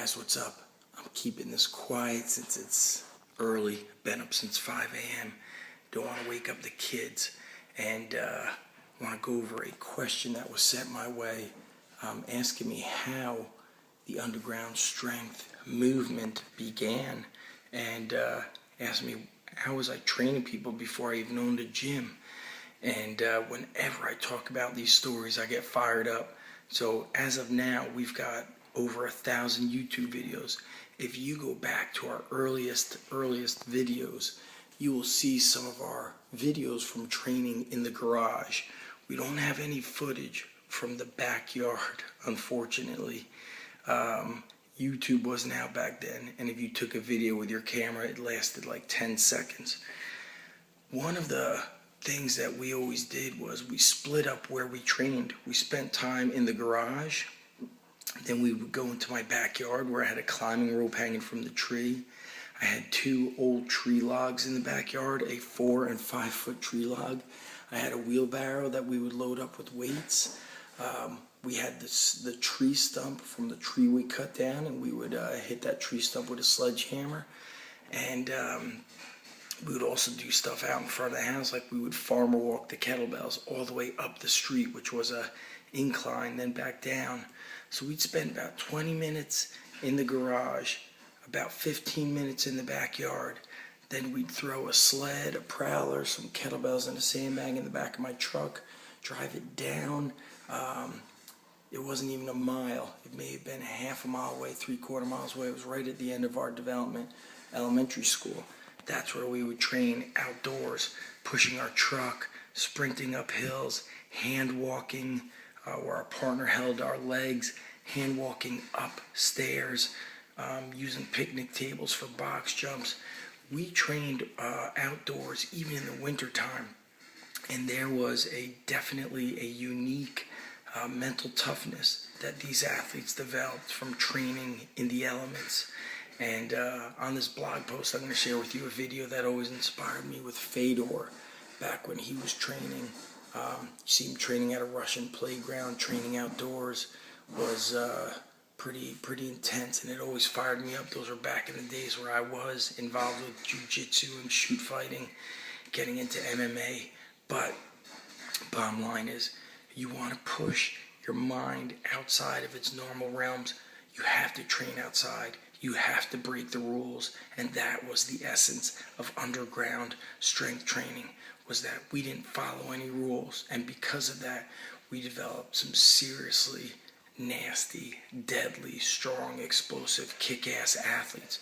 guys, what's up? I'm keeping this quiet since it's early. Been up since 5 a.m. Don't want to wake up the kids. And want to go over a question that was sent my way, asking me how the underground strength movement began, and asked me how was I training people before I even owned a gym. And whenever I talk about these stories, I get fired up. So as of now, we've got over 1,000 YouTube videos. If you go back to our earliest videos, you will see some of our videos from training in the garage. We don't have any footage from the backyard, unfortunately. YouTube wasn't out back then, and if you took a video with your camera, it lasted like 10 seconds. One of the things that we always did was we split up where we trained. We spent time in the garage, then we would go into my backyard where I had a climbing rope hanging from the tree. I had 2 old tree logs in the backyard, a 4 and 5 foot tree log. I had a wheelbarrow that we would load up with weights. We had the tree stump from the tree we cut down, and we would hit that tree stump with a sledgehammer. And we would also do stuff out in front of the house, like we would farmer walk the kettlebells all the way up the street, which was a incline, then back down. So we'd spend about 20 minutes in the garage, about 15 minutes in the backyard. Then we'd throw a sled, a prowler, some kettlebells, and a sandbag in the back of my truck, drive it down. It wasn't even a mile. It may have been half a mile away, 3/4 miles away. It was right at the end of our development elementary school. That's where we would train outdoors, pushing our truck, sprinting up hills, hand walking, where our partner held our legs, hand walking upstairs, using picnic tables for box jumps. We trained outdoors even in the winter time, and there was definitely a unique mental toughness that these athletes developed from training in the elements. And on this blog post, I'm going to share with you a video that always inspired me with Fedor back when he was training. You see him training at a Russian playground, training outdoors, was pretty intense, and it always fired me up. Those were back in the days where I was involved with jiu-jitsu and shoot fighting, getting into MMA. But bottom line is, you want to push your mind outside of its normal realms. You have to train outside. You have to break the rules, and that was the essence of underground strength training, was that we didn't follow any rules, and because of that, we developed some seriously nasty, deadly, strong, explosive, kick-ass athletes.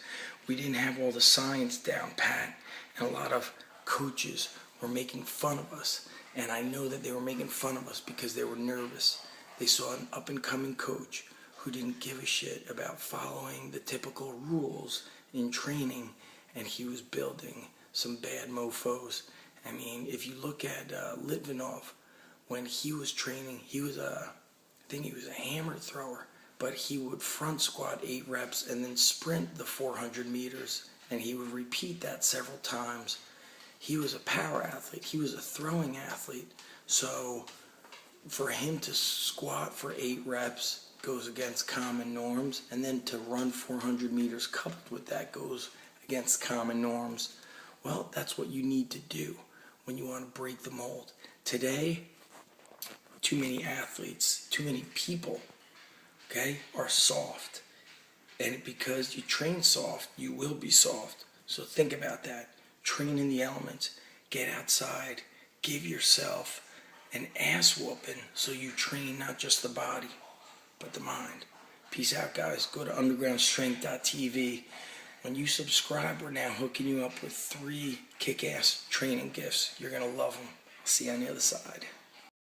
We didn't have all the science down pat, and a lot of coaches were making fun of us, and I know that they were making fun of us because they were nervous. They saw an up-and-coming coach who didn't give a shit about following the typical rules in training, and he was building some bad mofos. I mean, if you look at Litvinov, when he was training, I think he was a hammer thrower, but he would front squat 8 reps and then sprint the 400 meters, and he would repeat that several times. He was a power athlete. He was a throwing athlete. So for him to squat for 8 reps goes against common norms, and then to run 400 meters coupled with that goes against common norms. Well, that's what you need to do when you want to break the mold. Today, too many athletes, too many people, are soft. And because you train soft, you will be soft. So think about that. Train in the elements. Get outside. Give yourself an ass whooping so you train not just the body, but the mind. Peace out, guys. Go to undergroundstrength.tv. When you subscribe, we're now hooking you up with 3 kick-ass training gifts. You're going to love them. I'll see you on the other side.